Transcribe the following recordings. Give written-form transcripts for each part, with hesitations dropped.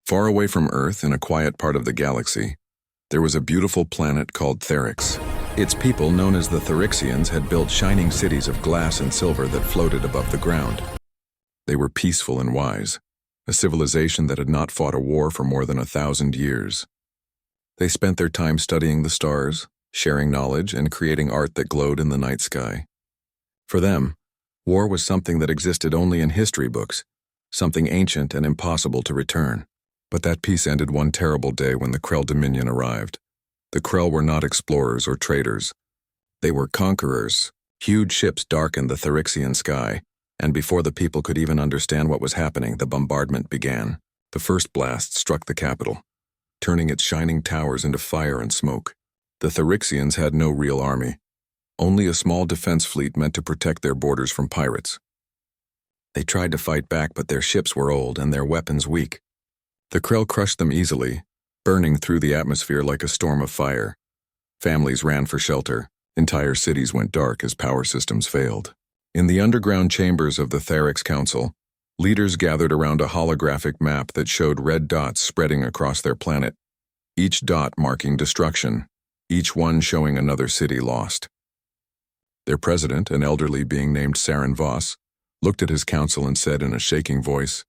Far away from Earth, in a quiet part of the galaxy, there was a beautiful planet called Therix. Its people, known as the Therixians, had built shining cities of glass and silver that floated above the ground. They were peaceful and wise, a civilization that had not fought a war for more than 1,000 years. They spent their time studying the stars, sharing knowledge, and creating art that glowed in the night sky. For them, war was something that existed only in history books, something ancient and impossible to return. But that peace ended one terrible day when the Krell Dominion arrived. The Krell were not explorers or traders. They were conquerors. Huge ships darkened the Therixian sky, and before the people could even understand what was happening, the bombardment began. The first blast struck the capital, turning its shining towers into fire and smoke. The Therixians had no real army, only a small defense fleet meant to protect their borders from pirates. They tried to fight back, but their ships were old and their weapons weak. The Krell crushed them easily, burning through the atmosphere like a storm of fire. Families ran for shelter. Entire cities went dark as power systems failed. In the underground chambers of the Therix Council, leaders gathered around a holographic map that showed red dots spreading across their planet, each dot marking destruction, each one showing another city lost. Their president, an elderly being named Saren Voss, looked at his council and said in a shaking voice,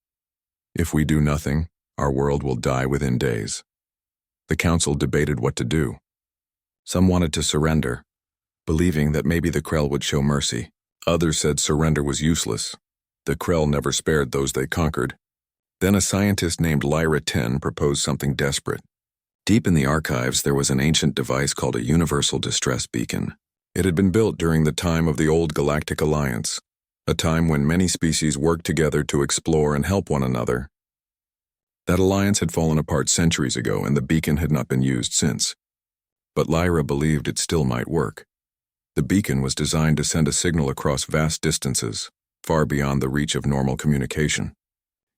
"If we do nothing, our world will die within days." The council debated what to do. Some wanted to surrender, believing that maybe the Krell would show mercy. Others said surrender was useless. The Krell never spared those they conquered. Then a scientist named Lyra 10 proposed something desperate. Deep in the archives, there was an ancient device called a universal distress beacon. It had been built during the time of the old Galactic Alliance, a time when many species worked together to explore and help one another. That alliance had fallen apart centuries ago, and the beacon had not been used since. But Lyra believed it still might work. The beacon was designed to send a signal across vast distances, far beyond the reach of normal communication.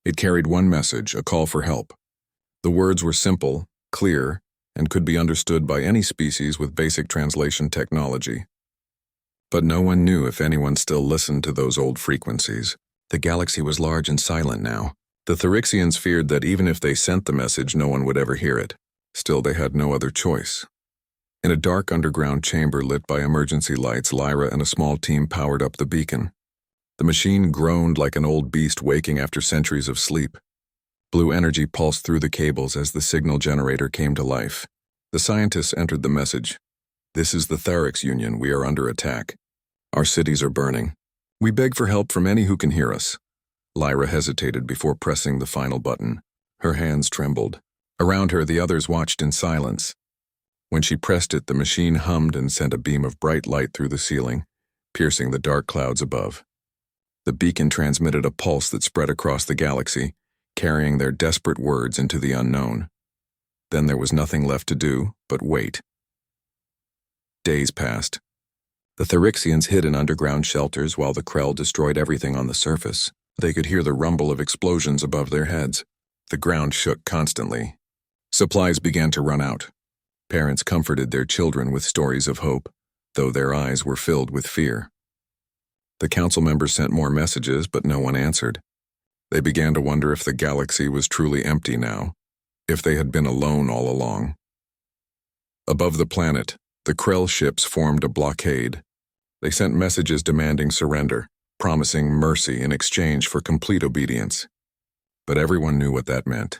It carried one message, a call for help. The words were simple, clear, and could be understood by any species with basic translation technology. But no one knew if anyone still listened to those old frequencies. The galaxy was large and silent now. The Therixians feared that even if they sent the message, no one would ever hear it. Still, they had no other choice. In a dark underground chamber lit by emergency lights, Lyra and a small team powered up the beacon. The machine groaned like an old beast waking after centuries of sleep. Blue energy pulsed through the cables as the signal generator came to life. The scientists entered the message. "This is the Therix Union. We are under attack. Our cities are burning. We beg for help from any who can hear us." Lyra hesitated before pressing the final button. Her hands trembled. Around her, the others watched in silence. When she pressed it, the machine hummed and sent a beam of bright light through the ceiling, piercing the dark clouds above. The beacon transmitted a pulse that spread across the galaxy, carrying their desperate words into the unknown. Then there was nothing left to do but wait. Days passed. The Therixians hid in underground shelters while the Krell destroyed everything on the surface. They could hear the rumble of explosions above their heads. The ground shook constantly. Supplies began to run out. Parents comforted their children with stories of hope, though their eyes were filled with fear. The council members sent more messages, but no one answered. They began to wonder if the galaxy was truly empty now, if they had been alone all along. Above the planet, the Krell ships formed a blockade. They sent messages demanding surrender, promising mercy in exchange for complete obedience. But everyone knew what that meant.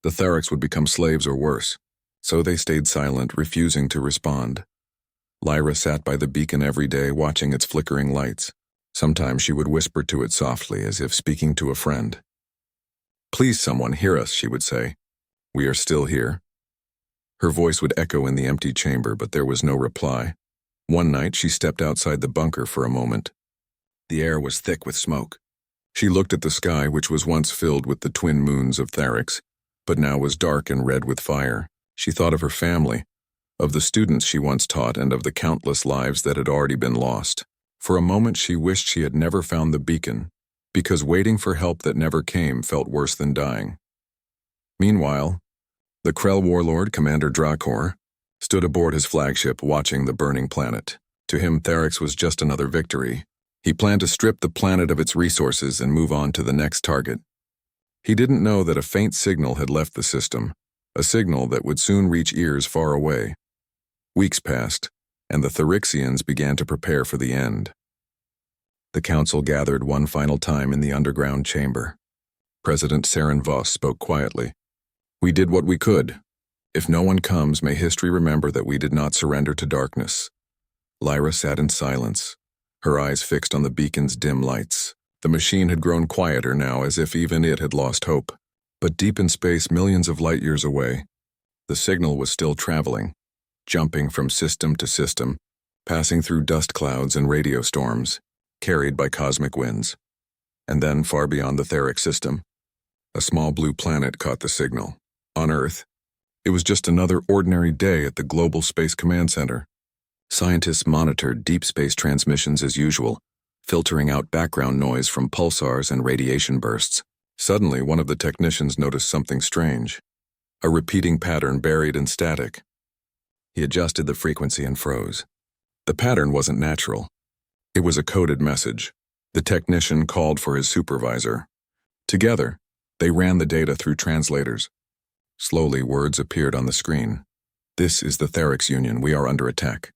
The Therix would become slaves or worse, so they stayed silent, refusing to respond. Lyra sat by the beacon every day, watching its flickering lights. Sometimes she would whisper to it softly, as if speaking to a friend. "Please, someone, hear us," she would say. "We are still here." Her voice would echo in the empty chamber, but there was no reply. One night, she stepped outside the bunker for a moment. The air was thick with smoke. She looked at the sky, which was once filled with the twin moons of Therix, but now was dark and red with fire. She thought of her family, of the students she once taught, and of the countless lives that had already been lost. For a moment, she wished she had never found the beacon, because waiting for help that never came felt worse than dying. Meanwhile, the Krell warlord, Commander Drakor, stood aboard his flagship watching the burning planet. To him, Therix was just another victory. He planned to strip the planet of its resources and move on to the next target. He didn't know that a faint signal had left the system, a signal that would soon reach ears far away. Weeks passed, and the Therixians began to prepare for the end. The council gathered one final time in the underground chamber. President Saren Voss spoke quietly. "We did what we could. If no one comes, may history remember that we did not surrender to darkness." Lyra sat in silence, her eyes fixed on the beacon's dim lights. The machine had grown quieter now, as if even it had lost hope. But deep in space, millions of light years away, the signal was still traveling, jumping from system to system, passing through dust clouds and radio storms, carried by cosmic winds. And then, far beyond the Therix system, a small blue planet caught the signal. On Earth, it was just another ordinary day at the Global Space Command Center. Scientists monitored deep space transmissions as usual, filtering out background noise from pulsars and radiation bursts. Suddenly, one of the technicians noticed something strange, a repeating pattern buried in static. He adjusted the frequency and froze. The pattern wasn't natural. It was a coded message. The technician called for his supervisor. Together, they ran the data through translators. Slowly, words appeared on the screen. "This is the Therix Union. We are under attack.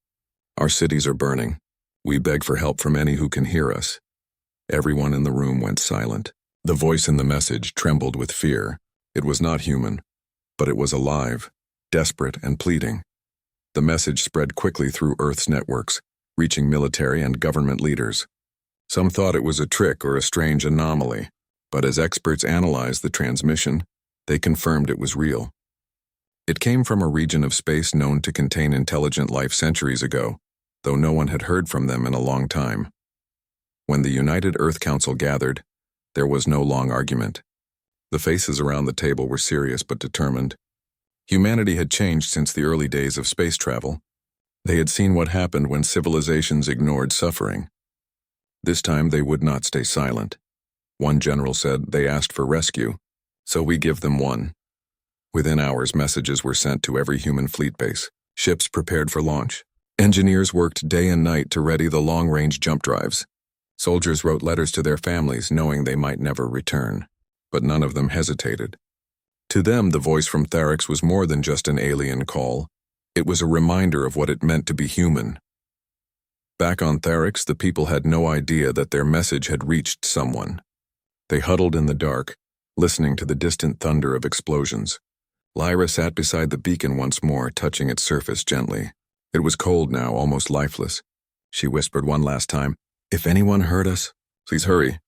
Our cities are burning. We beg for help from any who can hear us." Everyone in the room went silent. The voice in the message trembled with fear. It was not human, but it was alive, desperate and pleading. The message spread quickly through Earth's networks, reaching military and government leaders. Some thought it was a trick or a strange anomaly, but as experts analyzed the transmission, they confirmed it was real. It came from a region of space known to contain intelligent life centuries ago, though no one had heard from them in a long time. When the United Earth Council gathered, there was no long argument. The faces around the table were serious but determined. Humanity had changed since the early days of space travel. They had seen what happened when civilizations ignored suffering. This time they would not stay silent. One general said they asked for rescue, so we give them one. Within hours, messages were sent to every human fleet base. Ships prepared for launch. Engineers worked day and night to ready the long-range jump drives. Soldiers wrote letters to their families knowing they might never return, but none of them hesitated. To them, the voice from Therix was more than just an alien call. It was a reminder of what it meant to be human. Back on Therix, the people had no idea that their message had reached someone. They huddled in the dark, listening to the distant thunder of explosions. Lyra sat beside the beacon once more, touching its surface gently. It was cold now, almost lifeless. She whispered one last time, "If anyone heard us, please hurry."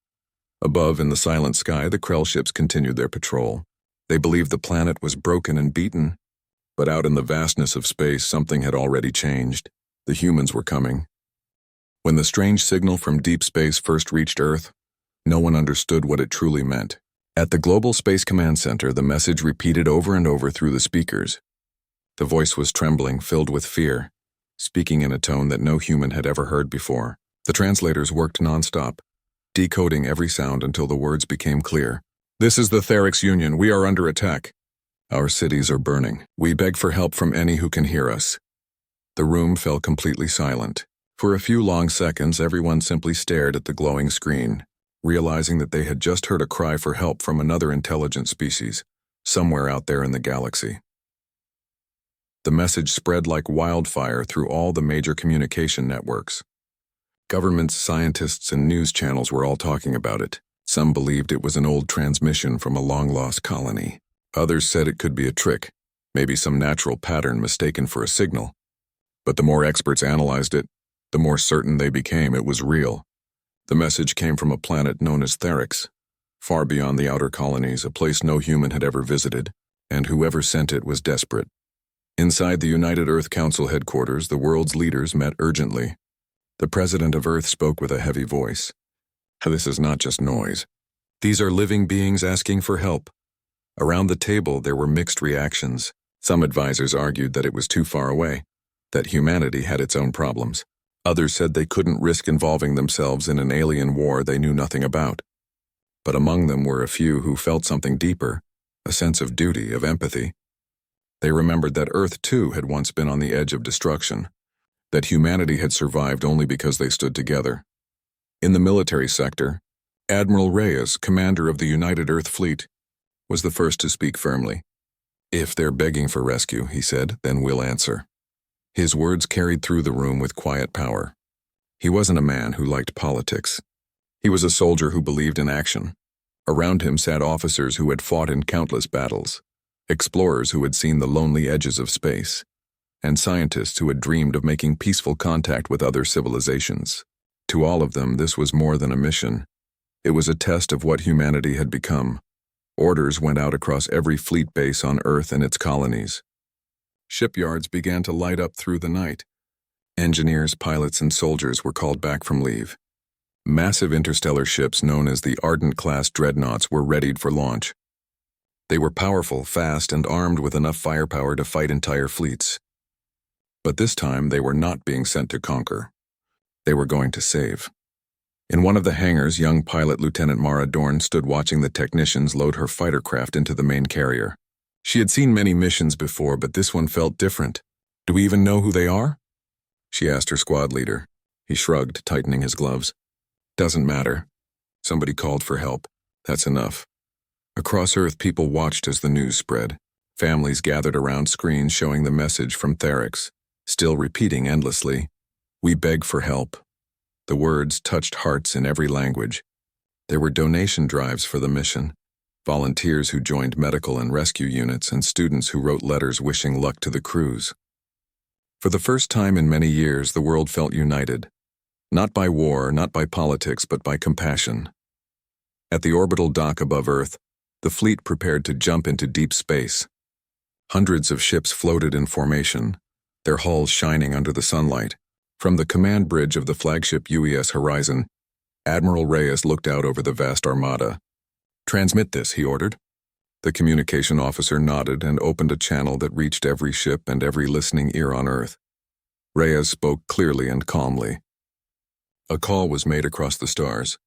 Above, in the silent sky, the Krell ships continued their patrol. They believed the planet was broken and beaten, but out in the vastness of space, something had already changed. The humans were coming. When the strange signal from deep space first reached Earth, no one understood what it truly meant. At the Global Space Command Center, the message repeated over and over through the speakers. The voice was trembling, filled with fear, speaking in a tone that no human had ever heard before. The translators worked nonstop, decoding every sound until the words became clear. "This is the Therix Union. We are under attack. Our cities are burning. We beg for help from any who can hear us." The room fell completely silent. For a few long seconds, everyone simply stared at the glowing screen, realizing that they had just heard a cry for help from another intelligent species, somewhere out there in the galaxy. The message spread like wildfire through all the major communication networks. Governments, scientists, and news channels were all talking about it. Some believed it was an old transmission from a long-lost colony. Others said it could be a trick, maybe some natural pattern mistaken for a signal. But the more experts analyzed it, the more certain they became it was real. The message came from a planet known as Therix, far beyond the outer colonies, a place no human had ever visited, and whoever sent it was desperate. Inside the United Earth Council headquarters, the world's leaders met urgently. The president of Earth spoke with a heavy voice. "This is not just noise. These are living beings asking for help." Around the table, there were mixed reactions. Some advisors argued that it was too far away, that humanity had its own problems. Others said they couldn't risk involving themselves in an alien war they knew nothing about. But among them were a few who felt something deeper, a sense of duty, of empathy. They remembered that Earth, too, had once been on the edge of destruction, that humanity had survived only because they stood together. In the military sector, Admiral Reyes, commander of the United Earth Fleet, was the first to speak firmly. "If they're begging for rescue," he said, "then we'll answer." His words carried through the room with quiet power. He wasn't a man who liked politics. He was a soldier who believed in action. Around him sat officers who had fought in countless battles, explorers who had seen the lonely edges of space, and scientists who had dreamed of making peaceful contact with other civilizations. To all of them, this was more than a mission. It was a test of what humanity had become. Orders went out across every fleet base on Earth and its colonies. Shipyards began to light up through the night. Engineers, pilots, and soldiers were called back from leave. Massive interstellar ships known as the Ardent-class dreadnoughts were readied for launch. They were powerful, fast, and armed with enough firepower to fight entire fleets. But this time, they were not being sent to conquer. They were going to save. In one of the hangars, young pilot Lieutenant Mara Dorn stood watching the technicians load her fighter craft into the main carrier. She had seen many missions before, but this one felt different. "Do we even know who they are?" she asked her squad leader. He shrugged, tightening his gloves. "Doesn't matter. Somebody called for help. That's enough." Across Earth, people watched as the news spread. Families gathered around screens showing the message from Therix, still repeating endlessly, "We beg for help." The words touched hearts in every language. There were donation drives for the mission, volunteers who joined medical and rescue units, and students who wrote letters wishing luck to the crews. For the first time in many years, the world felt united. Not by war, not by politics, but by compassion. At the orbital dock above Earth, the fleet prepared to jump into deep space. Hundreds of ships floated in formation, their hulls shining under the sunlight. From the command bridge of the flagship UES Horizon, Admiral Reyes looked out over the vast armada. "Transmit this," he ordered. The communication officer nodded and opened a channel that reached every ship and every listening ear on Earth. Reyes spoke clearly and calmly. A call was made across the stars.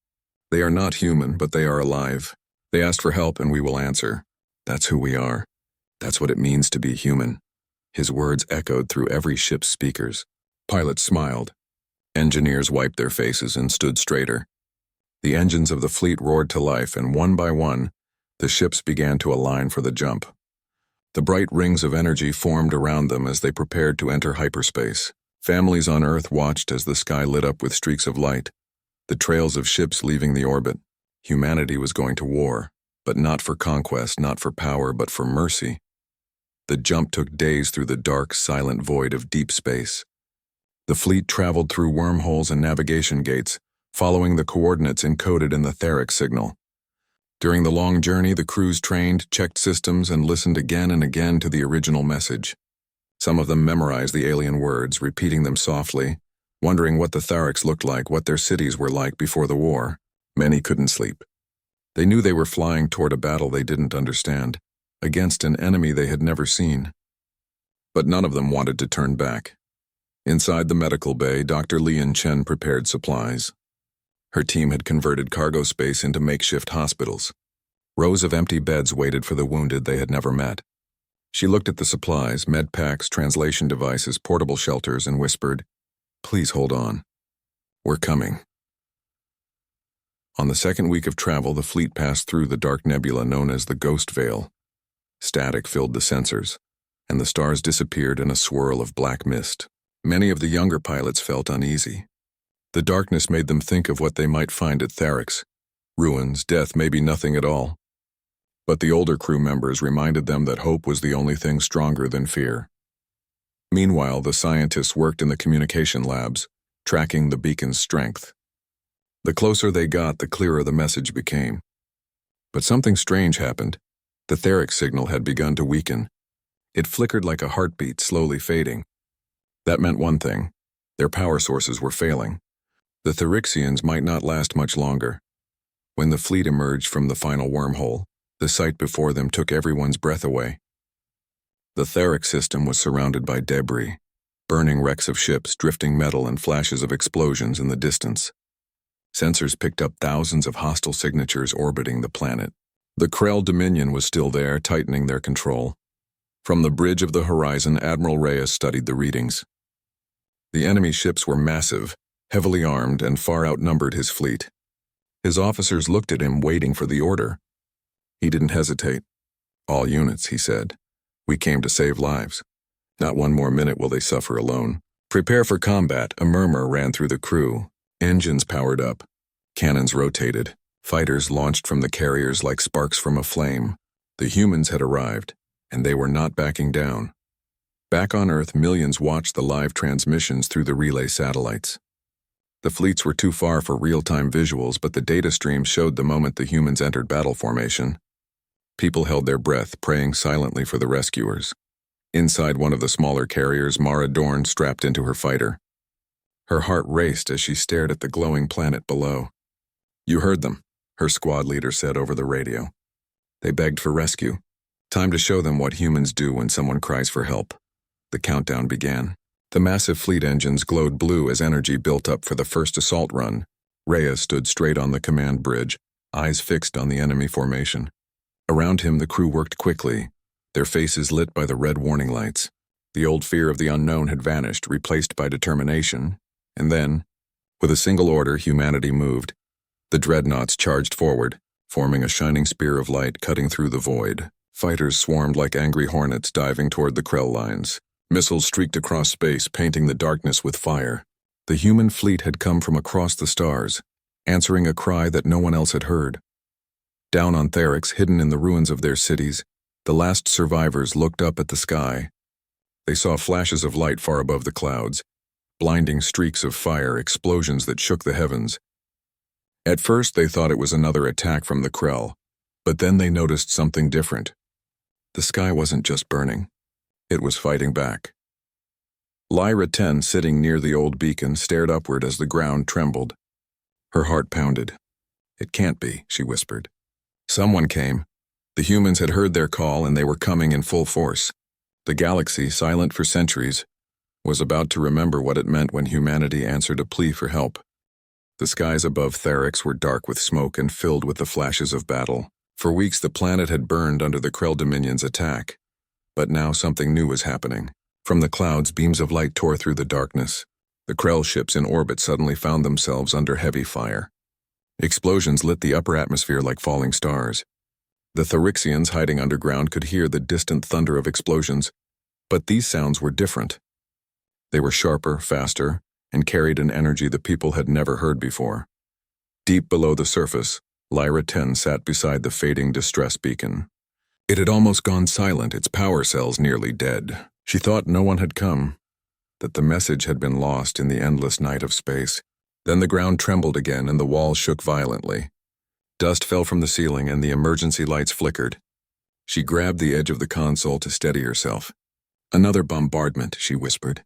"They are not human, but they are alive. They asked for help and we will answer. That's who we are. That's what it means to be human." His words echoed through every ship's speakers. Pilots smiled. Engineers wiped their faces and stood straighter. The engines of the fleet roared to life, and one by one, the ships began to align for the jump. The bright rings of energy formed around them as they prepared to enter hyperspace. Families on Earth watched as the sky lit up with streaks of light, the trails of ships leaving the orbit. Humanity was going to war, but not for conquest, not for power, but for mercy. The jump took days through the dark, silent void of deep space. The fleet traveled through wormholes and navigation gates, following the coordinates encoded in the Therix signal. During the long journey, the crews trained, checked systems, and listened again and again to the original message. Some of them memorized the alien words, repeating them softly, wondering what the Therix looked like, what their cities were like before the war. Many couldn't sleep. They knew they were flying toward a battle they didn't understand, against an enemy they had never seen. But none of them wanted to turn back. Inside the medical bay, Dr. Lian Chen prepared supplies. Her team had converted cargo space into makeshift hospitals. Rows of empty beds waited for the wounded they had never met. She looked at the supplies, med packs, translation devices, portable shelters, and whispered, "Please hold on. We're coming." On the second week of travel, the fleet passed through the dark nebula known as the Ghost Veil. Static filled the sensors, and the stars disappeared in a swirl of black mist. Many of the younger pilots felt uneasy. The darkness made them think of what they might find at Therix. Ruins, death, maybe nothing at all. But the older crew members reminded them that hope was the only thing stronger than fear. Meanwhile, the scientists worked in the communication labs, tracking the beacon's strength. The closer they got, the clearer the message became. But something strange happened. The Therix signal had begun to weaken. It flickered like a heartbeat, slowly fading. That meant one thing: their power sources were failing. The Therixians might not last much longer. When the fleet emerged from the final wormhole, the sight before them took everyone's breath away. The Therix system was surrounded by debris, burning wrecks of ships, drifting metal, and flashes of explosions in the distance. Sensors picked up thousands of hostile signatures orbiting the planet. The Krell Dominion was still there, tightening their control. From the bridge of the horizon, Admiral Reyes studied the readings. The enemy ships were massive, heavily armed, and far outnumbered his fleet. His officers looked at him, waiting for the order. He didn't hesitate. "All units," he said. "We came to save lives. Not one more minute will they suffer alone. Prepare for combat." A murmur ran through the crew. Engines powered up. Cannons rotated. Fighters launched from the carriers like sparks from a flame. The humans had arrived, and they were not backing down. Back on Earth, millions watched the live transmissions through the relay satellites. The fleets were too far for real-time visuals, but the data streams showed the moment the humans entered battle formation. People held their breath, praying silently for the rescuers. Inside one of the smaller carriers, Mara Dorn strapped into her fighter. Her heart raced as she stared at the glowing planet below. "You heard them," her squad leader said over the radio. "They begged for rescue. Time to show them what humans do when someone cries for help." The countdown began. The massive fleet engines glowed blue as energy built up for the first assault run. Rhea stood straight on the command bridge, eyes fixed on the enemy formation. Around him, the crew worked quickly, their faces lit by the red warning lights. The old fear of the unknown had vanished, replaced by determination. And then, with a single order, humanity moved. The dreadnoughts charged forward, forming a shining spear of light cutting through the void. Fighters swarmed like angry hornets diving toward the Krell lines. Missiles streaked across space, painting the darkness with fire. The human fleet had come from across the stars, answering a cry that no one else had heard. Down on Therix, hidden in the ruins of their cities, the last survivors looked up at the sky. They saw flashes of light far above the clouds, blinding streaks of fire, explosions that shook the heavens. At first, they thought it was another attack from the Krell, but then they noticed something different. The sky wasn't just burning. It was fighting back. Lyra 10, sitting near the old beacon, stared upward as the ground trembled. Her heart pounded. "It can't be," she whispered. Someone came. The humans had heard their call, and they were coming in full force. The galaxy, silent for centuries, was about to remember what it meant when humanity answered a plea for help. The skies above Therix were dark with smoke and filled with the flashes of battle. For weeks, the planet had burned under the Krell Dominion's attack. But now something new was happening. From the clouds, beams of light tore through the darkness. The Krell ships in orbit suddenly found themselves under heavy fire. Explosions lit the upper atmosphere like falling stars. The Therixians hiding underground could hear the distant thunder of explosions, but these sounds were different. They were sharper, faster, and carried an energy the people had never heard before. Deep below the surface, Lyra 10 sat beside the fading distress beacon. It had almost gone silent, its power cells nearly dead. She thought no one had come, that the message had been lost in the endless night of space. Then the ground trembled again and the walls shook violently. Dust fell from the ceiling and the emergency lights flickered. She grabbed the edge of the console to steady herself. "Another bombardment," she whispered.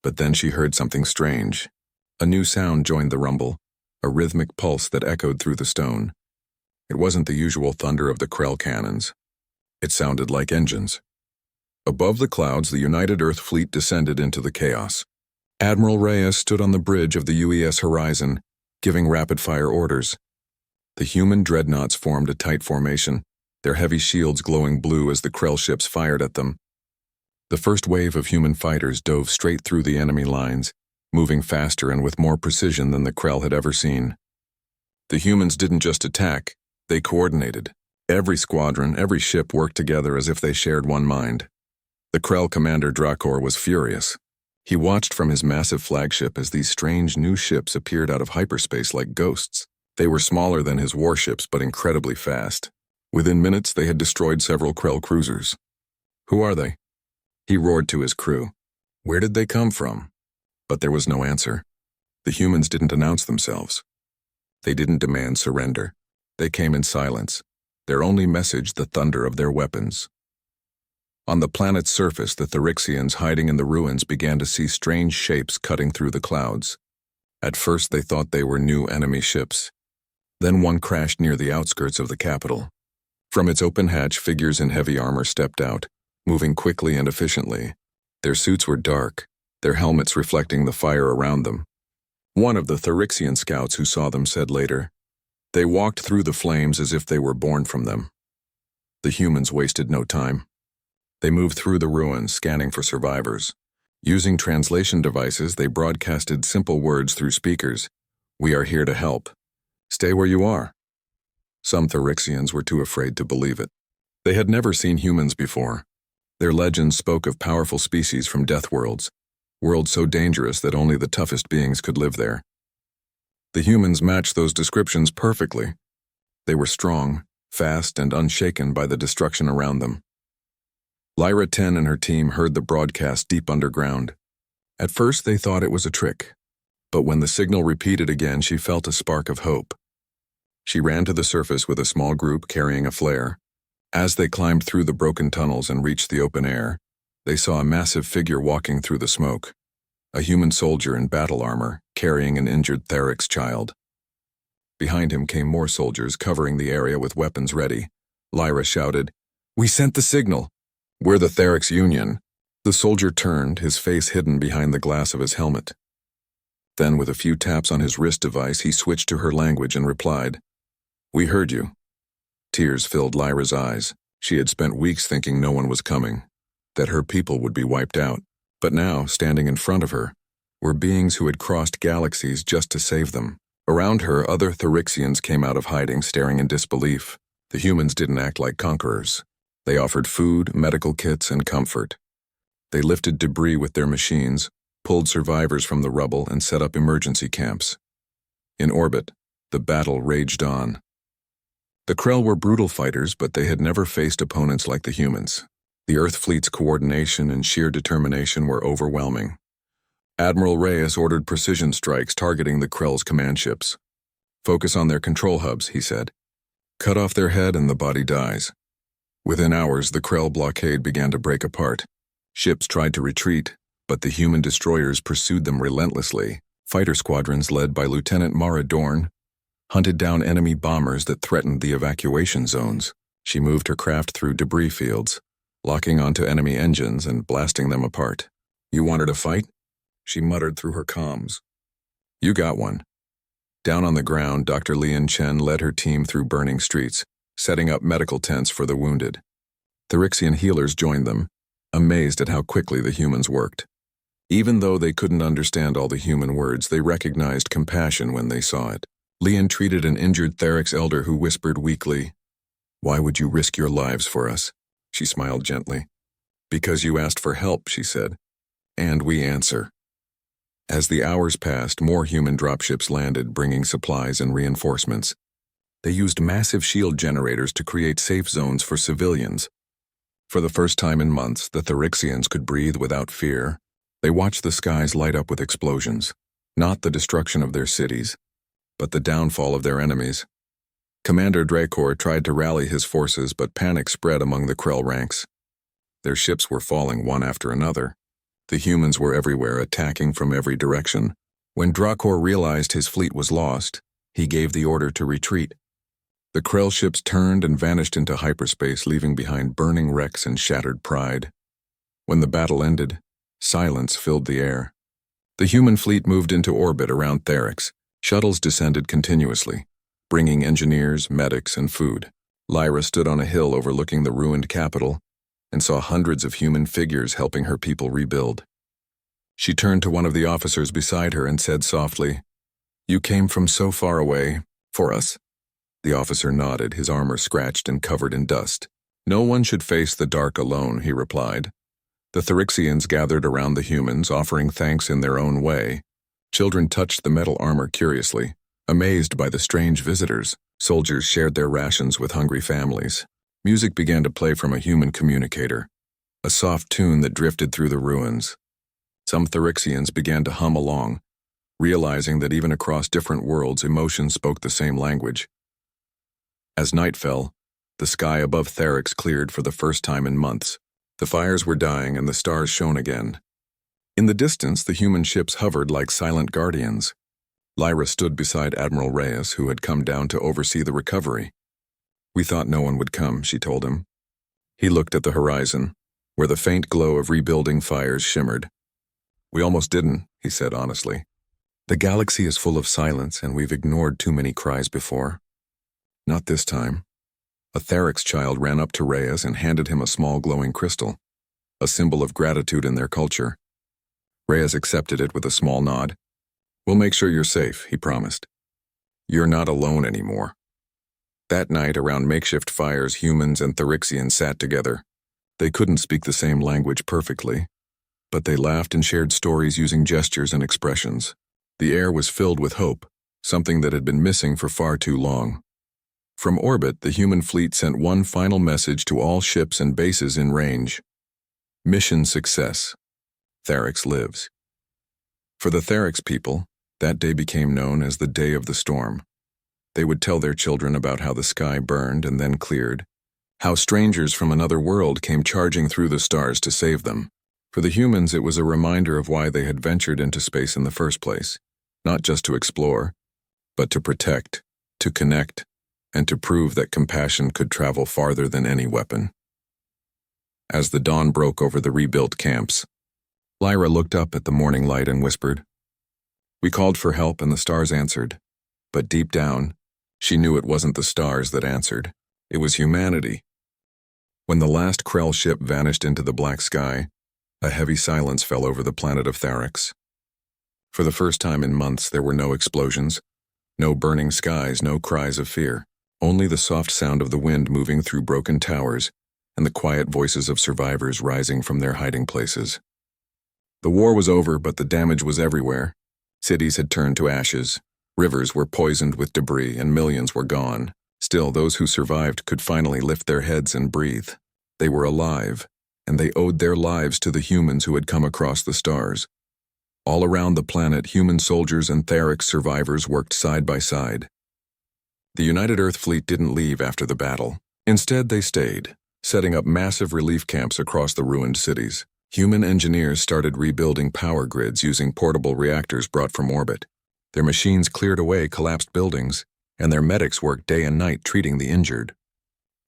But then she heard something strange. A new sound joined the rumble, a rhythmic pulse that echoed through the stone. It wasn't the usual thunder of the Krell cannons. It sounded like engines. Above the clouds, the United Earth Fleet descended into the chaos. Admiral Reyes stood on the bridge of the UES Horizon, giving rapid-fire orders. The human dreadnoughts formed a tight formation, their heavy shields glowing blue as the Krell ships fired at them. The first wave of human fighters dove straight through the enemy lines, moving faster and with more precision than the Krell had ever seen. The humans didn't just attack, they coordinated. Every squadron, every ship worked together as if they shared one mind. The Krell commander Drakor was furious. He watched from his massive flagship as these strange new ships appeared out of hyperspace like ghosts. They were smaller than his warships, but incredibly fast. Within minutes, they had destroyed several Krell cruisers. "Who are they?" He roared to his crew. Where did they come from? But there was no answer. The humans didn't announce themselves. They didn't demand surrender. They came in silence, their only message the thunder of their weapons. On the planet's surface, the Therixians hiding in the ruins began to see strange shapes cutting through the clouds. At first they thought they were new enemy ships. Then one crashed near the outskirts of the capital. From its open hatch, figures in heavy armor stepped out, moving quickly and efficiently. Their suits were dark, their helmets reflecting the fire around them. One of the Therixian scouts who saw them said later, "They walked through the flames as if they were born from them." The humans wasted no time. They moved through the ruins, scanning for survivors. Using translation devices, they broadcasted simple words through speakers. "We are here to help. Stay where you are." Some Therixians were too afraid to believe it. They had never seen humans before. Their legends spoke of powerful species from death worlds so dangerous that only the toughest beings could live there. The humans matched those descriptions perfectly. They were strong, fast, and unshaken by the destruction around them. Lyra 10 and her team heard the broadcast deep underground. At first they thought it was a trick, but when the signal repeated again, she felt a spark of hope. She ran to the surface with a small group carrying a flare. As they climbed through the broken tunnels and reached the open air, they saw a massive figure walking through the smoke. A human soldier in battle armor, carrying an injured Therix child. Behind him came more soldiers covering the area with weapons ready. Lyra shouted, "We sent the signal! We're the Therix Union." The soldier turned, his face hidden behind the glass of his helmet. Then, with a few taps on his wrist device, he switched to her language and replied, "We heard you." Tears filled Lyra's eyes. She had spent weeks thinking no one was coming, that her people would be wiped out. But now, standing in front of her, were beings who had crossed galaxies just to save them. Around her, other Therixians came out of hiding, staring in disbelief. The humans didn't act like conquerors. They offered food, medical kits, and comfort. They lifted debris with their machines, pulled survivors from the rubble, and set up emergency camps. In orbit, the battle raged on. The Krell were brutal fighters, but they had never faced opponents like the humans. The Earth fleet's coordination and sheer determination were overwhelming. Admiral Reyes ordered precision strikes targeting the Krell's command ships. "Focus on their control hubs," he said. "Cut off their head and the body dies." Within hours, the Krell blockade began to break apart. Ships tried to retreat, but the human destroyers pursued them relentlessly. Fighter squadrons led by Lieutenant Mara Dorn hunted down enemy bombers that threatened the evacuation zones. She moved her craft through debris fields, locking onto enemy engines and blasting them apart. "You wanted a fight?" she muttered through her comms. "You got one." Down on the ground, Dr. Lian Chen led her team through burning streets, setting up medical tents for the wounded. Therixian healers joined them, amazed at how quickly the humans worked. Even though they couldn't understand all the human words, they recognized compassion when they saw it. Lian treated an injured Therix elder who whispered weakly, "Why would you risk your lives for us?" She smiled gently. "Because you asked for help," she said, "and we answer." As the hours passed, more human dropships landed, bringing supplies and reinforcements. They used massive shield generators to create safe zones for civilians. For the first time in months, the Therixians could breathe without fear. They watched the skies light up with explosions, not the destruction of their cities, but the downfall of their enemies. Commander Dracor tried to rally his forces, but panic spread among the Krell ranks. Their ships were falling one after another. The humans were everywhere, attacking from every direction. When Dracor realized his fleet was lost, he gave the order to retreat. The Krell ships turned and vanished into hyperspace, leaving behind burning wrecks and shattered pride. When the battle ended, silence filled the air. The human fleet moved into orbit around Therix. Shuttles descended continuously, bringing engineers, medics, and food. Lyra stood on a hill overlooking the ruined capital and saw hundreds of human figures helping her people rebuild. She turned to one of the officers beside her and said softly, "You came from so far away, for us." The officer nodded, his armor scratched and covered in dust. "No one should face the dark alone," he replied. The Therixians gathered around the humans, offering thanks in their own way. Children touched the metal armor curiously, amazed by the strange visitors. Soldiers shared their rations with hungry families. Music began to play from a human communicator, a soft tune that drifted through the ruins. Some Therixians began to hum along, realizing that even across different worlds, emotions spoke the same language. As night fell, the sky above Therix cleared for the first time in months. The fires were dying and the stars shone again. In the distance, the human ships hovered like silent guardians. Lyra stood beside Admiral Reyes, who had come down to oversee the recovery. "We thought no one would come," she told him. He looked at the horizon, where the faint glow of rebuilding fires shimmered. "We almost didn't," he said honestly. "The galaxy is full of silence, and we've ignored too many cries before. Not this time." A Therix child ran up to Reyes and handed him a small glowing crystal, a symbol of gratitude in their culture. Reyes accepted it with a small nod. "We'll make sure you're safe," he promised. "You're not alone anymore." That night, around makeshift fires, humans and Therixians sat together. They couldn't speak the same language perfectly, but they laughed and shared stories using gestures and expressions. The air was filled with hope, something that had been missing for far too long. From orbit, the human fleet sent one final message to all ships and bases in range. Mission success. Therix lives. For the Therix people, that day became known as the Day of the Storm. They would tell their children about how the sky burned and then cleared, how strangers from another world came charging through the stars to save them. For the humans, it was a reminder of why they had ventured into space in the first place, not just to explore, but to protect, to connect, and to prove that compassion could travel farther than any weapon. As the dawn broke over the rebuilt camps, Lyra looked up at the morning light and whispered, "We called for help and the stars answered." But deep down, she knew it wasn't the stars that answered. It was humanity. When the last Krell ship vanished into the black sky, a heavy silence fell over the planet of Therix. For the first time in months, there were no explosions, no burning skies, no cries of fear, only the soft sound of the wind moving through broken towers and the quiet voices of survivors rising from their hiding places. The war was over, but the damage was everywhere. Cities had turned to ashes, rivers were poisoned with debris, and millions were gone. Still, those who survived could finally lift their heads and breathe. They were alive, and they owed their lives to the humans who had come across the stars. All around the planet, human soldiers and Therix survivors worked side by side. The United Earth Fleet didn't leave after the battle. Instead, they stayed, setting up massive relief camps across the ruined cities. Human engineers started rebuilding power grids using portable reactors brought from orbit. Their machines cleared away collapsed buildings, and their medics worked day and night treating the injured.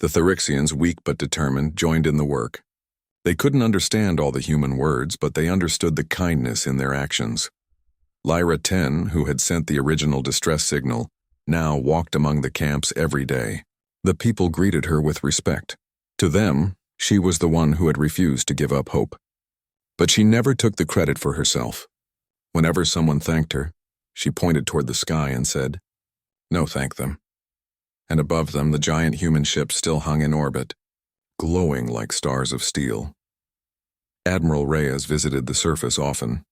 The Therixians, weak but determined, joined in the work. They couldn't understand all the human words, but they understood the kindness in their actions. Lyra 10, who had sent the original distress signal, now walked among the camps every day. The people greeted her with respect. To them, she was the one who had refused to give up hope. But she never took the credit for herself. Whenever someone thanked her, she pointed toward the sky and said, "No, thank them." And above them, the giant human ships still hung in orbit, glowing like stars of steel. Admiral Reyes visited the surface often.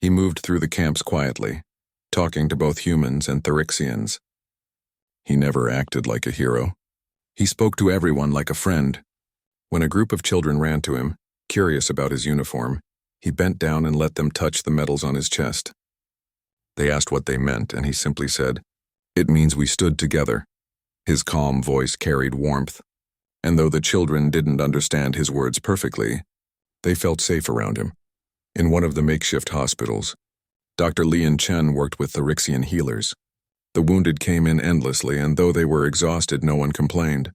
He moved through the camps quietly, talking to both humans and Therixians. He never acted like a hero. He spoke to everyone like a friend. When a group of children ran to him, curious about his uniform, he bent down and let them touch the medals on his chest. They asked what they meant, and he simply said, "It means we stood together." His calm voice carried warmth, and though the children didn't understand his words perfectly, they felt safe around him. In one of the makeshift hospitals, Dr. Lian Chen worked with Therixian healers. The wounded came in endlessly, and though they were exhausted, no one complained.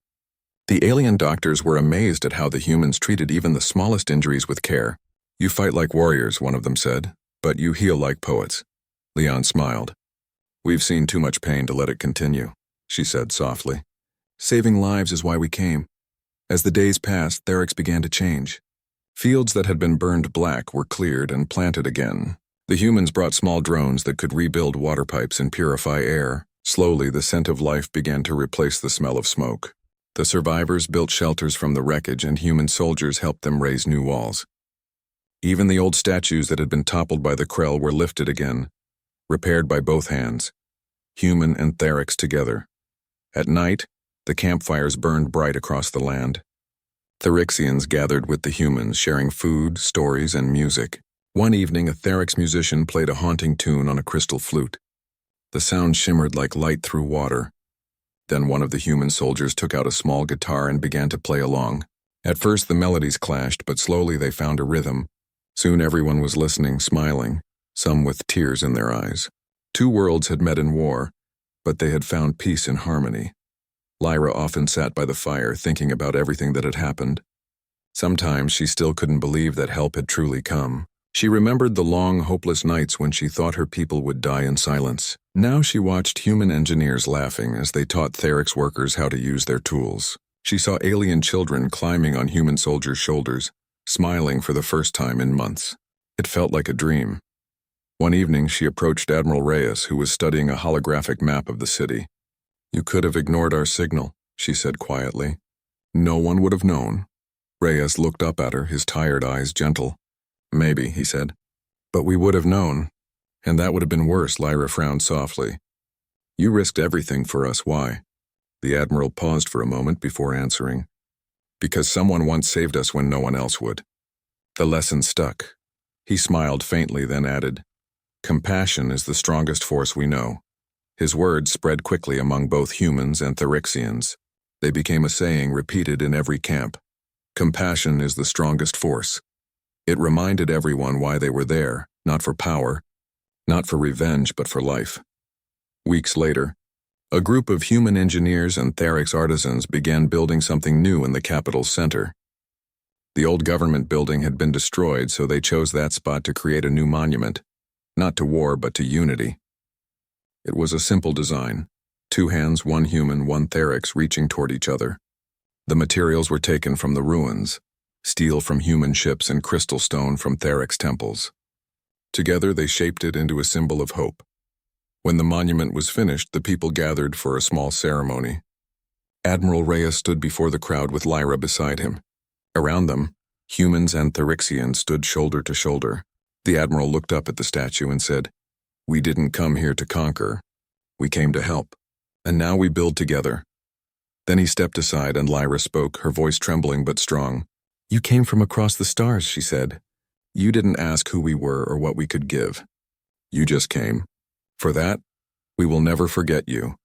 The alien doctors were amazed at how the humans treated even the smallest injuries with care. "You fight like warriors," one of them said, "but you heal like poets." Leon smiled. "We've seen too much pain to let it continue," she said softly. "Saving lives is why we came." As the days passed, Therix began to change. Fields that had been burned black were cleared and planted again. The humans brought small drones that could rebuild water pipes and purify air. Slowly, the scent of life began to replace the smell of smoke. The survivors built shelters from the wreckage, and human soldiers helped them raise new walls. Even the old statues that had been toppled by the Krell were lifted again, repaired by both hands, human and Therix together. At night, the campfires burned bright across the land. Therixians gathered with the humans, sharing food, stories, and music. One evening, a Therix musician played a haunting tune on a crystal flute. The sound shimmered like light through water. Then one of the human soldiers took out a small guitar and began to play along. At first the melodies clashed, but slowly they found a rhythm. Soon everyone was listening, smiling, some with tears in their eyes. Two worlds had met in war, but they had found peace in harmony. Lyra often sat by the fire, thinking about everything that had happened. Sometimes she still couldn't believe that help had truly come. She remembered the long, hopeless nights when she thought her people would die in silence. Now she watched human engineers laughing as they taught Therix workers how to use their tools. She saw alien children climbing on human soldiers' shoulders, smiling for the first time in months. It felt like a dream. One evening, she approached Admiral Reyes, who was studying a holographic map of the city. You could have ignored our signal, she said quietly. No one would have known. Reyes looked up at her, his tired eyes gentle. Maybe, he said. But we would have known. And that would have been worse, Lyra frowned softly. You risked everything for us, why? The Admiral paused for a moment before answering. Because someone once saved us when no one else would. The lesson stuck. He smiled faintly, then added, Compassion is the strongest force we know. His words spread quickly among both humans and Therixians. They became a saying repeated in every camp. Compassion is the strongest force. It reminded everyone why they were there, not for power, not for revenge, but for life. Weeks later, a group of human engineers and Therix artisans began building something new in the capital's center. The old government building had been destroyed, so they chose that spot to create a new monument, not to war but to unity. It was a simple design, 2 hands, 1 human, 1 Therix reaching toward each other. The materials were taken from the ruins, steel from human ships and crystal stone from Therix temples. Together they shaped it into a symbol of hope. When the monument was finished, the people gathered for a small ceremony. Admiral Reyes stood before the crowd with Lyra beside him. Around them, humans and Therixians stood shoulder to shoulder. The Admiral looked up at the statue and said, We didn't come here to conquer. We came to help. And now we build together. Then he stepped aside and Lyra spoke, her voice trembling but strong. You came from across the stars, she said. You didn't ask who we were or what we could give. You just came. For that, we will never forget you.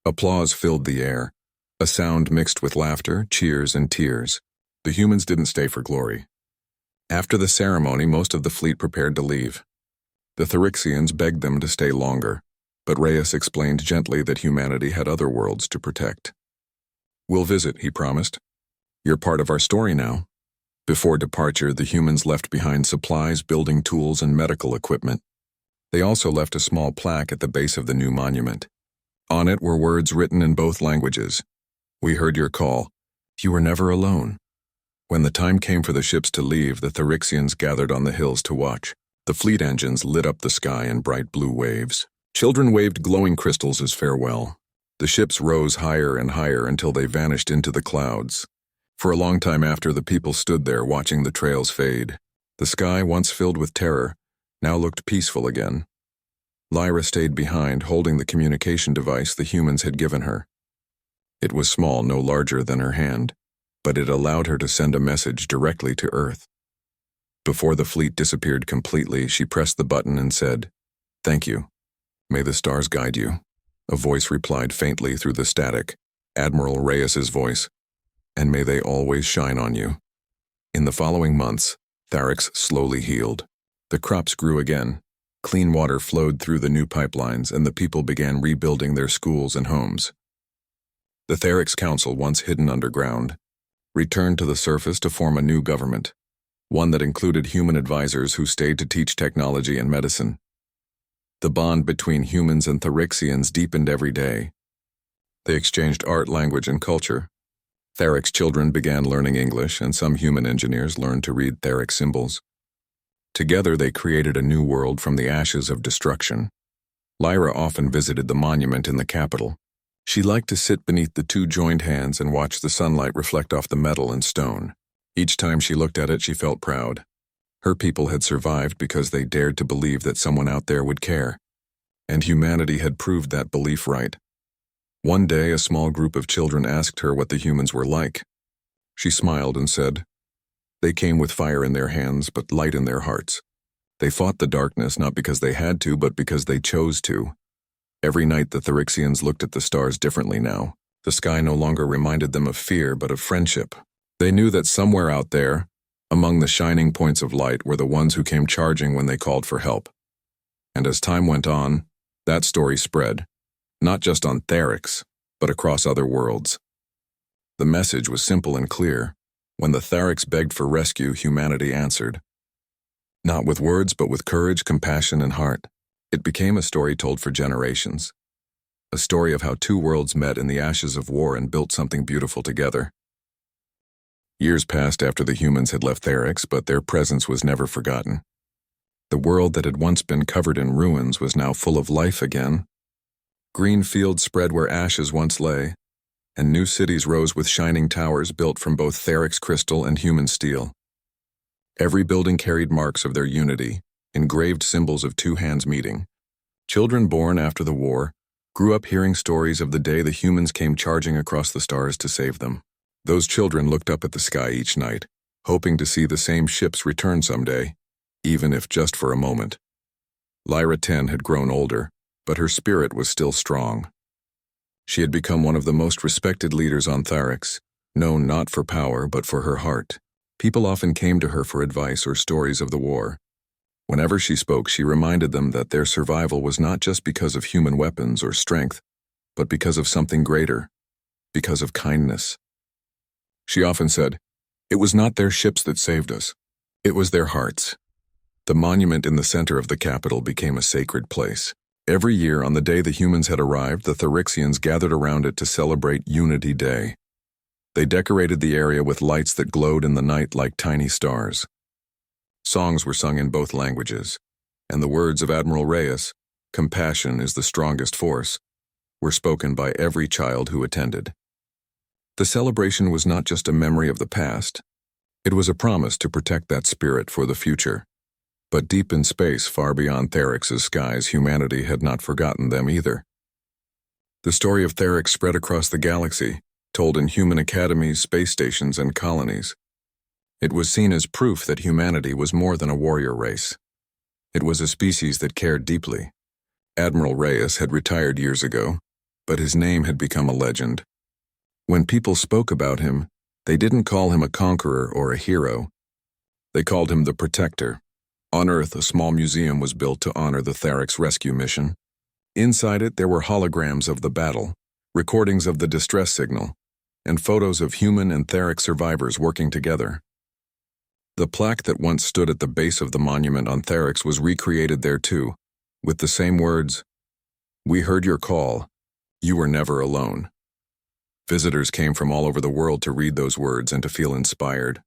Applause filled the air, a sound mixed with laughter, cheers, and tears. The humans didn't stay for glory. After the ceremony, most of the fleet prepared to leave. The Therixians begged them to stay longer, but Reyes explained gently that humanity had other worlds to protect. We'll visit, he promised. You're part of our story now. Before departure, the humans left behind supplies, building tools, and medical equipment. They also left a small plaque at the base of the new monument. On it were words written in both languages. We heard your call. You were never alone. When the time came for the ships to leave, the Therixians gathered on the hills to watch. The fleet engines lit up the sky in bright blue waves. Children waved glowing crystals as farewell. The ships rose higher and higher until they vanished into the clouds. For a long time after, the people stood there watching the trails fade. The sky, once filled with terror, now looked peaceful again. Lyra stayed behind, holding the communication device the humans had given her. It was small, no larger than her hand, but it allowed her to send a message directly to Earth. Before the fleet disappeared completely, she pressed the button and said, Thank you. May the stars guide you. A voice replied faintly through the static, Admiral Reyes's voice, and may they always shine on you. In the following months, Therix slowly healed. The crops grew again. Clean water flowed through the new pipelines, and the people began rebuilding their schools and homes. The Therix Council, once hidden underground, returned to the surface to form a new government, one that included human advisors who stayed to teach technology and medicine. The bond between humans and Therixians deepened every day. They exchanged art, language, and culture. Therix children began learning English, and some human engineers learned to read Therix symbols. Together they created a new world from the ashes of destruction. Lyra often visited the monument in the capital. She liked to sit beneath the 2 joined hands and watch the sunlight reflect off the metal and stone. Each time she looked at it, she felt proud. Her people had survived because they dared to believe that someone out there would care. And humanity had proved that belief right. One day, a small group of children asked her what the humans were like. She smiled and said, They came with fire in their hands, but light in their hearts. They fought the darkness not because they had to, but because they chose to. Every night the Therixians looked at the stars differently now. The sky no longer reminded them of fear, but of friendship. They knew that somewhere out there, among the shining points of light, were the ones who came charging when they called for help. And as time went on, that story spread, not just on Therix, but across other worlds. The message was simple and clear. When the Therix begged for rescue, humanity answered. Not with words, but with courage, compassion, and heart. It became a story told for generations. A story of how 2 worlds met in the ashes of war and built something beautiful together. Years passed after the humans had left Therix, but their presence was never forgotten. The world that had once been covered in ruins was now full of life again. Green fields spread where ashes once lay, and new cities rose with shining towers built from both Therix crystal and human steel. Every building carried marks of their unity, engraved symbols of two hands meeting. Children born after the war grew up hearing stories of the day the humans came charging across the stars to save them. Those children looked up at the sky each night, hoping to see the same ships return someday, even if just for a moment. Lyra 10 had grown older, but her spirit was still strong. She had become one of the most respected leaders on Therix, known not for power but for her heart. People often came to her for advice or stories of the war. Whenever she spoke, she reminded them that their survival was not just because of human weapons or strength, but because of something greater, because of kindness. She often said, "It was not their ships that saved us. It was their hearts." The monument in the center of the capital became a sacred place. Every year, on the day the humans had arrived, the Therixians gathered around it to celebrate Unity Day. They decorated the area with lights that glowed in the night like tiny stars. Songs were sung in both languages, and the words of Admiral Reyes, "Compassion is the strongest force," were spoken by every child who attended. The celebration was not just a memory of the past, it was a promise to protect that spirit for the future. But deep in space, far beyond Therix's skies, humanity had not forgotten them either. The story of Therix spread across the galaxy, told in human academies, space stations, and colonies. It was seen as proof that humanity was more than a warrior race. It was a species that cared deeply. Admiral Reyes had retired years ago, but his name had become a legend. When people spoke about him, they didn't call him a conqueror or a hero. They called him the Protector. On Earth, a small museum was built to honor the Therix rescue mission. Inside it, there were holograms of the battle, recordings of the distress signal, and photos of human and Therix survivors working together. The plaque that once stood at the base of the monument on Therix was recreated there too, with the same words, "We heard your call. You were never alone." Visitors came from all over the world to read those words and to feel inspired.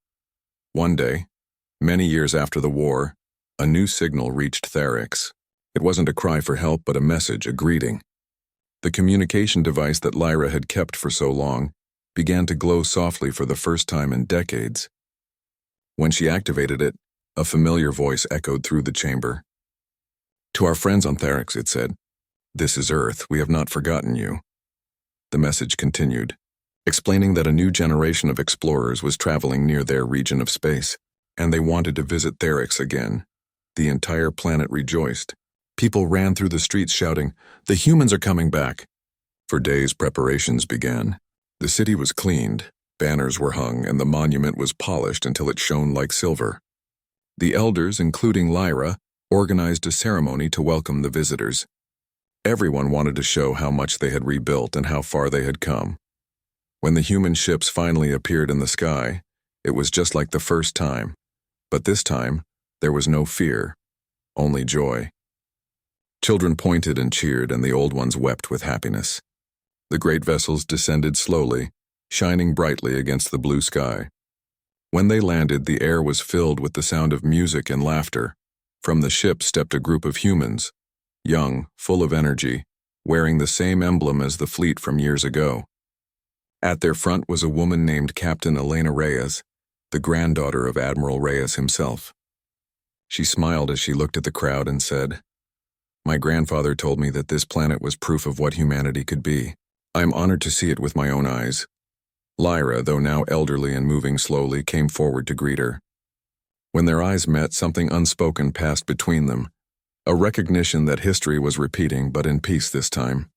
One day, many years after the war, a new signal reached Therix. It wasn't a cry for help, but a message, a greeting. The communication device that Lyra had kept for so long began to glow softly for the first time in decades. When she activated it, a familiar voice echoed through the chamber. "To our friends on Therix," it said, "this is Earth. We have not forgotten you." The message continued, explaining that a new generation of explorers was traveling near their region of space, and they wanted to visit Therix again. The entire planet rejoiced. People ran through the streets shouting, "The humans are coming back!" For days, preparations began. The city was cleaned, banners were hung, and the monument was polished until it shone like silver. The elders, including Lyra, organized a ceremony to welcome the visitors. Everyone wanted to show how much they had rebuilt and how far they had come. When the human ships finally appeared in the sky, it was just like the first time. But this time, there was no fear, only joy. Children pointed and cheered, and the old ones wept with happiness. The great vessels descended slowly, shining brightly against the blue sky. When they landed, the air was filled with the sound of music and laughter. From the ship stepped a group of humans, young, full of energy, wearing the same emblem as the fleet from years ago. At their front was a woman named Captain Elena Reyes, the granddaughter of Admiral Reyes himself. She smiled as she looked at the crowd and said, "My grandfather told me that this planet was proof of what humanity could be. I am honored to see it with my own eyes." Lyra, though now elderly and moving slowly, came forward to greet her. When their eyes met, something unspoken passed between them, a recognition that history was repeating, but in peace this time.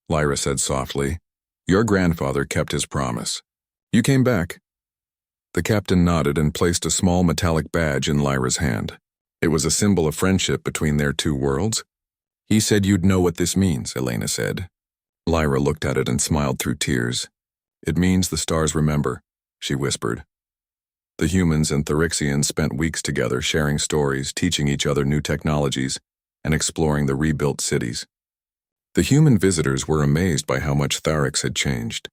Lyra said softly, "Your grandfather kept his promise. You came back." The captain nodded and placed a small metallic badge in Lyra's hand. It was a symbol of friendship between their two worlds. "He said you'd know what this means," Elena said. Lyra looked at it and smiled through tears. "It means the stars remember," she whispered. The humans and Therixians spent weeks together sharing stories, teaching each other new technologies, and exploring the rebuilt cities. The human visitors were amazed by how much Therix had changed.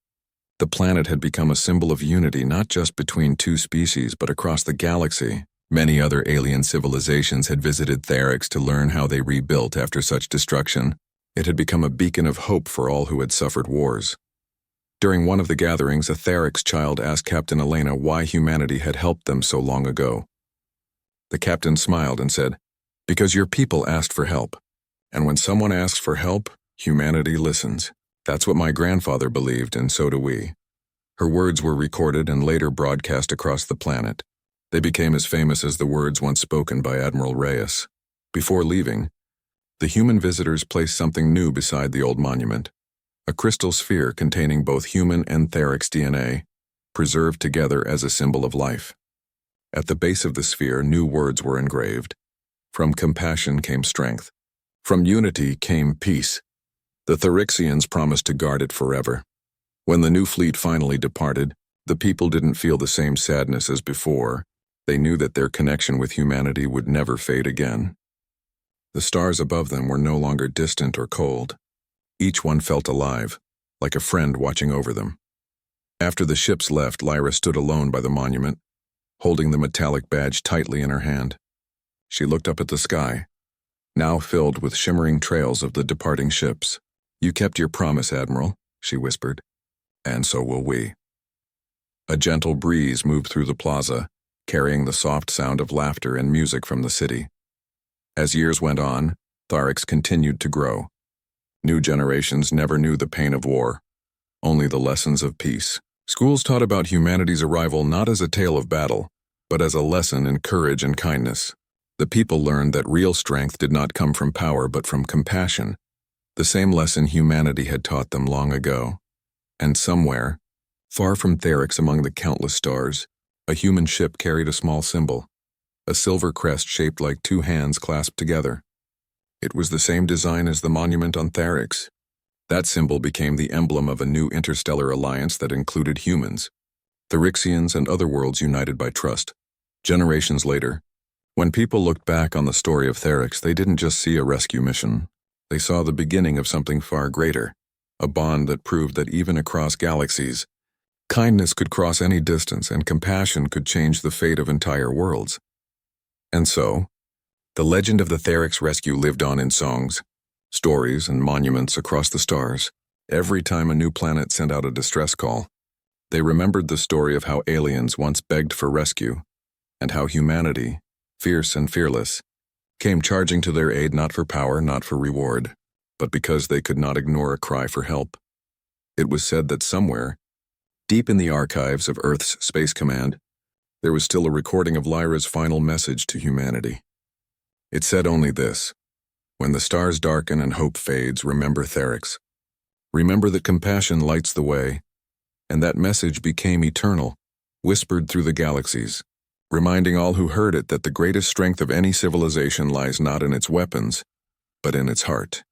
The planet had become a symbol of unity not just between two species but across the galaxy. Many other alien civilizations had visited Therix to learn how they rebuilt after such destruction. It had become a beacon of hope for all who had suffered wars. During one of the gatherings, a Therix child asked Captain Elena why humanity had helped them so long ago. The captain smiled and said, "Because your people asked for help. And when someone asks for help, humanity listens. That's what my grandfather believed, and so do we." Her words were recorded and later broadcast across the planet. They became as famous as the words once spoken by Admiral Reyes. Before leaving, the human visitors placed something new beside the old monument. A crystal sphere containing both human and Therix DNA, preserved together as a symbol of life. At the base of the sphere, new words were engraved. From compassion came strength. From unity came peace. The Therixians promised to guard it forever. When the new fleet finally departed, the people didn't feel the same sadness as before. They knew that their connection with humanity would never fade again. The stars above them were no longer distant or cold. Each one felt alive, like a friend watching over them. After the ships left, Lyra stood alone by the monument, holding the metallic badge tightly in her hand. She looked up at the sky, now filled with shimmering trails of the departing ships. "You kept your promise, Admiral," she whispered. "And so will we." A gentle breeze moved through the plaza, carrying the soft sound of laughter and music from the city. As years went on, Tharix continued to grow. New generations never knew the pain of war, only the lessons of peace. Schools taught about humanity's arrival not as a tale of battle, but as a lesson in courage and kindness. The people learned that real strength did not come from power but from compassion, the same lesson humanity had taught them long ago. And somewhere, far from Therix among the countless stars, a human ship carried a small symbol, a silver crest shaped like two hands clasped together. It was the same design as the monument on Therix. That symbol became the emblem of a new interstellar alliance that included humans, Therixians, and other worlds united by trust. Generations later, when people looked back on the story of Therix, they didn't just see a rescue mission. They saw the beginning of something far greater, a bond that proved that even across galaxies, kindness could cross any distance and compassion could change the fate of entire worlds. And so, the legend of the Therix rescue lived on in songs, stories, and monuments across the stars. Every time a new planet sent out a distress call, they remembered the story of how aliens once begged for rescue, and how humanity, fierce and fearless, came charging to their aid not for power, not for reward, but because they could not ignore a cry for help. It was said that somewhere, deep in the archives of Earth's Space Command, there was still a recording of Lyra's final message to humanity. It said only this: "When the stars darken and hope fades, remember Therix. Remember that compassion lights the way." And that message became eternal, whispered through the galaxies, reminding all who heard it that the greatest strength of any civilization lies not in its weapons, but in its heart.